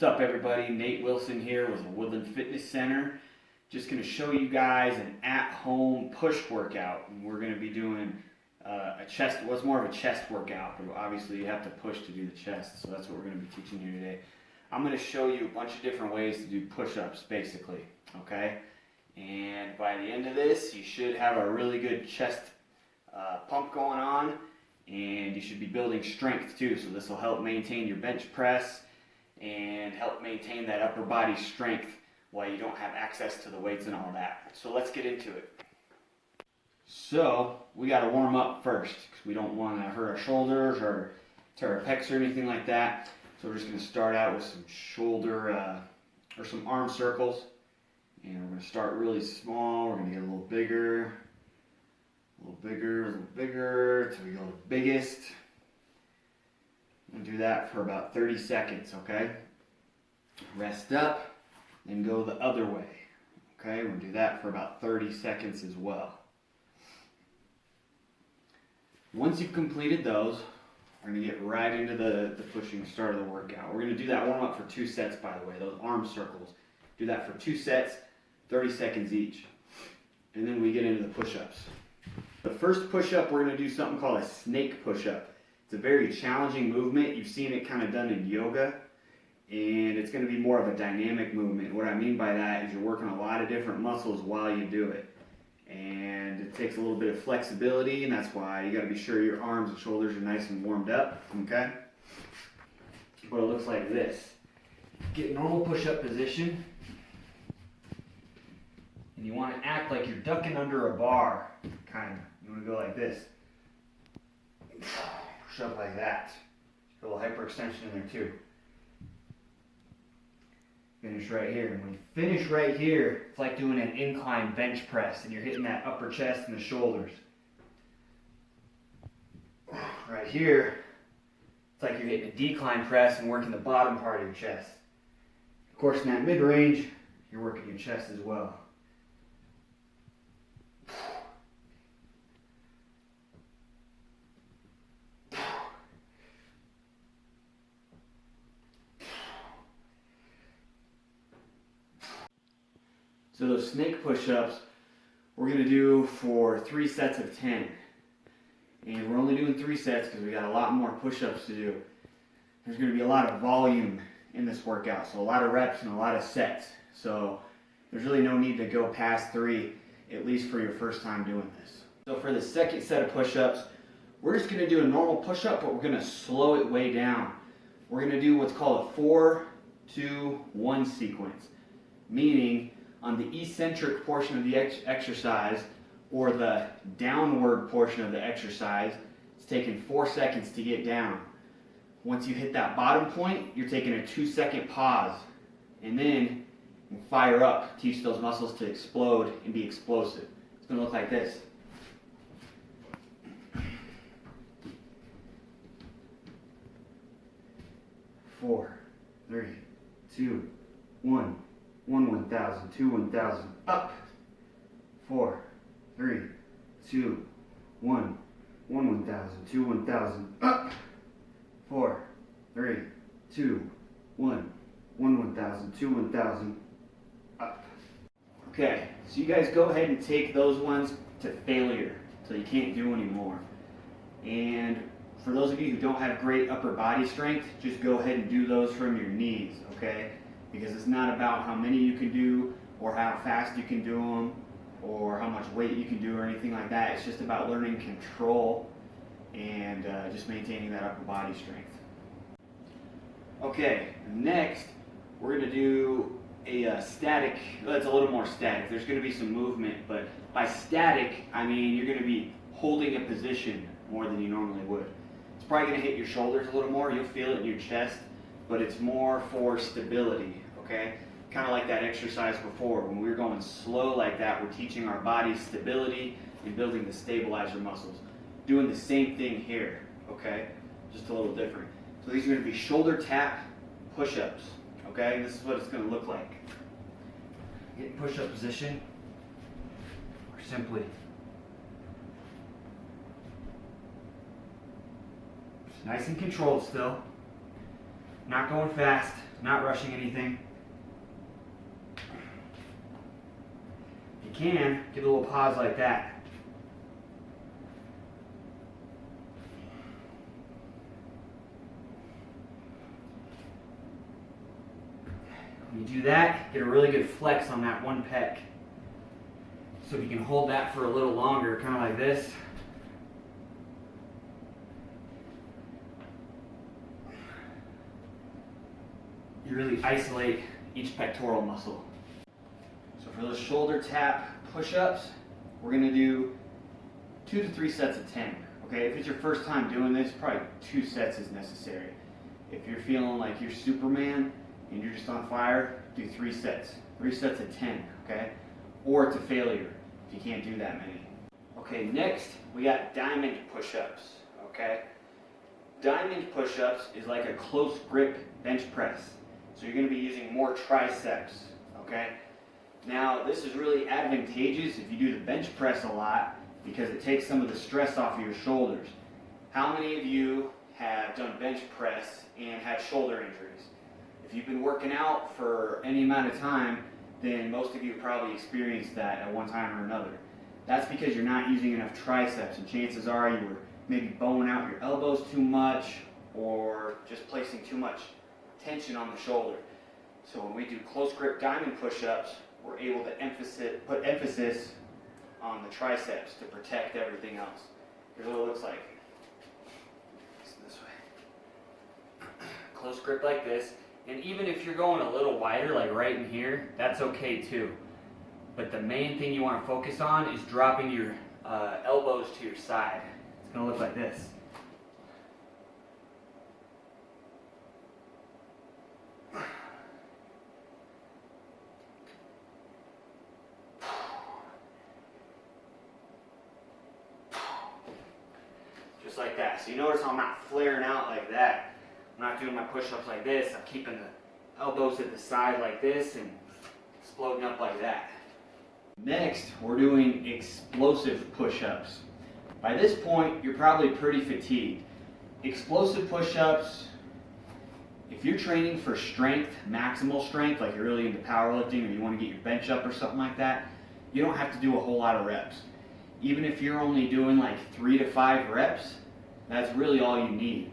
What's up, everybody? Nate Wilson here with Woodland Fitness Center. Just going to show you guys an at-home push workout. And we're going to be doing a chest. Well, it's more of a chest workout, but obviously you have to push to do the chest. So that's what we're going to be teaching you today. I'm going to show you a bunch of different ways to do push-ups, basically. Okay? And by the end of this, you should have a really good chest pump going on, and you should be building strength too. So this will help maintain your bench press and help maintain that upper body strength while you don't have access to the weights and all that. So let's get into it. So we got to warm up first because we don't want to hurt our shoulders or tear our pecs or anything like that. So we're just going to start out with some shoulder or some arm circles, and we're going to start really small. We're going to get a little bigger, a little bigger, a little bigger until we go to the biggest. And do that for about 30 seconds, okay? Rest up, then go the other way, okay? We'll do that for about 30 seconds as well. Once you've completed those, we're going to get right into the pushing start of the workout. We're going to do that warm up for 2 sets, by the way, those arm circles. Do that for 2 sets, 30 seconds each. And then we get into the push-ups. The first push-up, we're going to do something called a snake push-up. It's a very challenging movement. You've seen it kind of done in yoga, and it's going to be more of a dynamic movement. What I mean by that is you're working a lot of different muscles while you do it, and it takes a little bit of flexibility, and that's why you got to be sure your arms and shoulders are nice and warmed up, okay? But it looks like this. Get normal push-up position, and you want to act like you're ducking under a bar, kind of. You want to go like this. Push up like that. A little hyperextension in there too. Finish right here. And when you finish right here, it's like doing an incline bench press, and you're hitting that upper chest and the shoulders. Right here, it's like you're hitting a decline press and working the bottom part of your chest. Of course, in that mid-range, you're working your chest as well. So those snake push-ups, we're going to do for 3 sets of 10. And we're only doing 3 sets because we got a lot more push-ups to do. There's going to be a lot of volume in this workout, so a lot of reps and a lot of sets. So there's really no need to go past 3, at least for your first time doing this. So for the second set of push-ups, we're just going to do a normal push-up, but we're going to slow it way down. We're going to do what's called a 4-2-1 sequence, meaning on the eccentric portion of the exercise, or the downward portion of the exercise, it's taking 4 seconds to get down. Once you hit that bottom point, you're taking a 2-second pause, and then you fire up, teach those muscles to explode and be explosive. It's going to look like this. Four, 3, 2, 1. 1 1,000, 2 1,000, up. 4, 3, 2, 1. 1 1,000, 2 1,000, up. 4, 3, 2, 1. 1 1,000, 2 1,000, up. Okay, so you guys go ahead and take those ones to failure until you can't do anymore. And for those of you who don't have great upper body strength, just go ahead and do those from your knees, okay? Because it's not about how many you can do or how fast you can do them or how much weight you can do or anything like that. It's just about learning control and just maintaining that upper body strength. Okay, next we're going to do a static. Well, it's a little more static. There's going to be some movement, but by static, I mean you're going to be holding a position more than you normally would. It's probably going to hit your shoulders a little more. You'll feel it in your chest, but it's more for stability, okay? Kind of like that exercise before. When we were going slow like that, we're teaching our body stability and building the stabilizer muscles. Doing the same thing here, okay? Just a little different. So these are going to be shoulder tap push-ups, okay? This is what it's going to look like. Get in push-up position, or simply nice and controlled still. Not going fast. not rushing anything. If you can, give a little pause like that. When you do that, get a really good flex on that one pec. So if you can hold that for a little longer, kind of like this. You really isolate each pectoral muscle. So for those shoulder tap push-ups, we're going to do 2 to 3 sets of 10. Okay, if it's your first time doing this, probably 2 sets is necessary. If you're feeling like you're Superman and you're just on fire, do 3 sets. 3 sets of 10, okay? Or to failure if you can't do that many. Okay, next we got diamond push-ups, okay? Diamond push-ups is like a close grip bench press. So you're going to be using more triceps, okay? Now, this is really advantageous if you do the bench press a lot because it takes some of the stress off of your shoulders. How many of you have done bench press and had shoulder injuries? If you've been working out for any amount of time, then most of you probably experienced that at one time or another. That's because you're not using enough triceps, and chances are you were maybe bowing out your elbows too much or just placing too much tension on the shoulder. So when we do close grip diamond push-ups, we're able to put emphasis on the triceps to protect everything else. Here's what it looks like. This way. Close grip like this. And even if you're going a little wider, like right in here, that's okay too. But the main thing you want to focus on is dropping your elbows to your side. It's going to look like this. Just like that. So you notice how I'm not flaring out like that. I'm not doing my push-ups like this. I'm keeping the elbows at the side like this and exploding up like that. Next, we're doing explosive push-ups. By this point, you're probably pretty fatigued. Explosive push-ups, if you're training for strength, maximal strength, like you're really into powerlifting or you want to get your bench up or something like that, you don't have to do a whole lot of reps. Even if you're only doing like 3 to 5 reps, that's really all you need.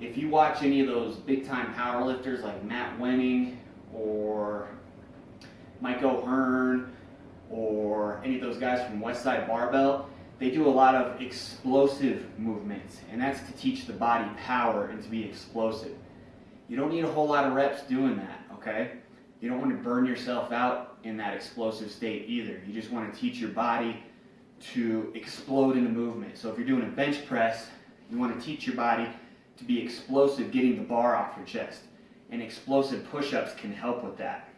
If you watch any of those big time powerlifters like Matt Wenning or Mike O'Hearn or any of those guys from Westside Barbell, they do a lot of explosive movements, and that's to teach the body power and to be explosive. You don't need a whole lot of reps doing that, okay? You don't want to burn yourself out in that explosive state either. You just want to teach your body to explode into movement. So if you're doing a bench press, you want to teach your body to be explosive, getting the bar off your chest. And explosive push-ups can help with that.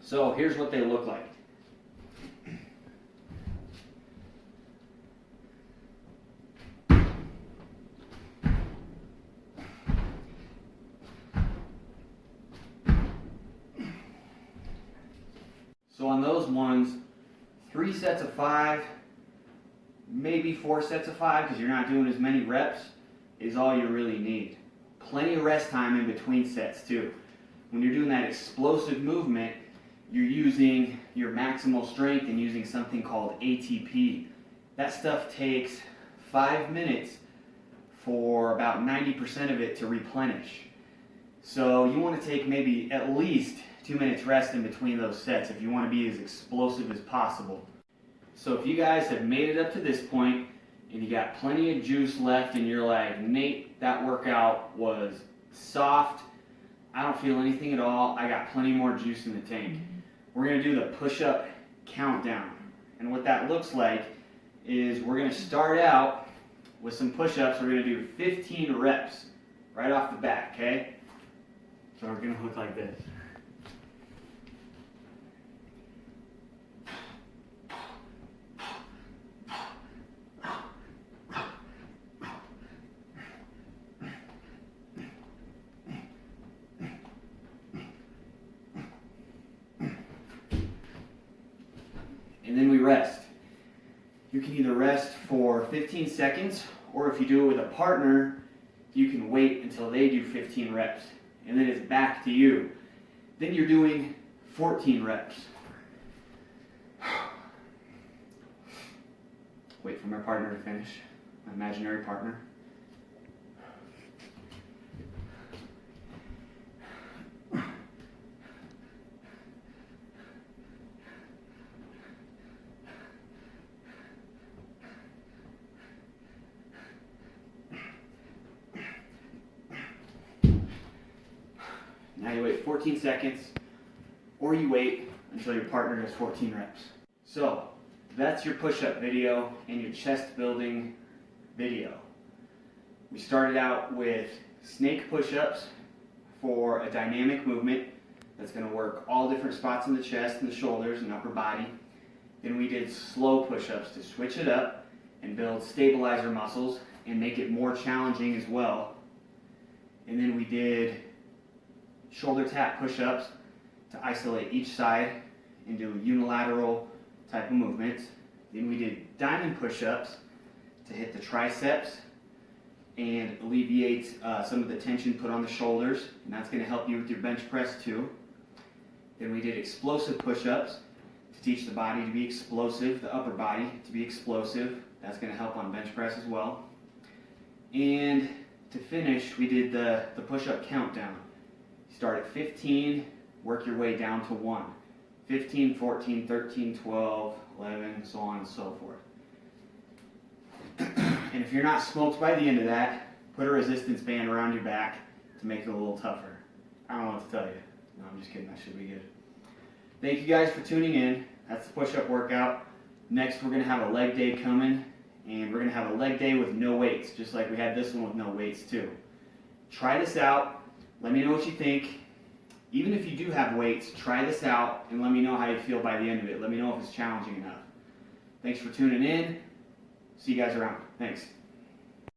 So here's what they look like. So on those ones, 3 sets of 5, maybe 4 sets of 5 because you're not doing as many reps, is all you really need. Plenty of rest time in between sets too. When you're doing that explosive movement, you're using your maximal strength and using something called ATP. That stuff takes 5 minutes for about 90% of it to replenish. So you want to take maybe at least 2 minutes rest in between those sets if you want to be as explosive as possible. So if you guys have made it up to this point and you got plenty of juice left and you're like, Nate, that workout was soft, I don't feel anything at all, I got plenty more juice in the tank. We're going to do the push-up countdown. And what that looks like is we're going to start out with some push-ups. We're going to do 15 reps right off the bat, okay? So we're going to look like this. And then we rest. You can either rest for 15 seconds, or if you do it with a partner, you can wait until they do 15 reps. and then it's back to you. Then you're doing 14 reps. Wait for my partner to finish, my imaginary partner. Now you wait 14 seconds, or you wait until your partner does 14 reps. So, that's your push-up video and your chest building video. We started out with snake push-ups for a dynamic movement that's going to work all different spots in the chest and the shoulders and upper body. Then we did slow push-ups to switch it up and build stabilizer muscles and make it more challenging as well. And then we did shoulder tap push-ups to isolate each side and do unilateral type of movements. Then we did diamond push-ups to hit the triceps and alleviate some of the tension put on the shoulders, and that's going to help you with your bench press too. Then we did explosive push-ups to teach the body to be explosive, the upper body to be explosive. That's going to help on bench press as well. And to finish, we did the push-up countdown. Start at 15, work your way down to 1. 15, 14, 13, 12, 11, so on and so forth. And if you're not smoked by the end of that, put a resistance band around your back to make it a little tougher. I don't know what to tell you. No, I'm just kidding. That should be good. Thank you guys for tuning in. That's the push-up workout. Next, we're going to have a leg day coming, and we're going to have a leg day with no weights, just like we had this one with no weights too. Try this out. Let me know what you think. Even if you do have weights, try this out and let me know how you feel by the end of it. Let me know if it's challenging enough. Thanks for tuning in. See you guys around. Thanks.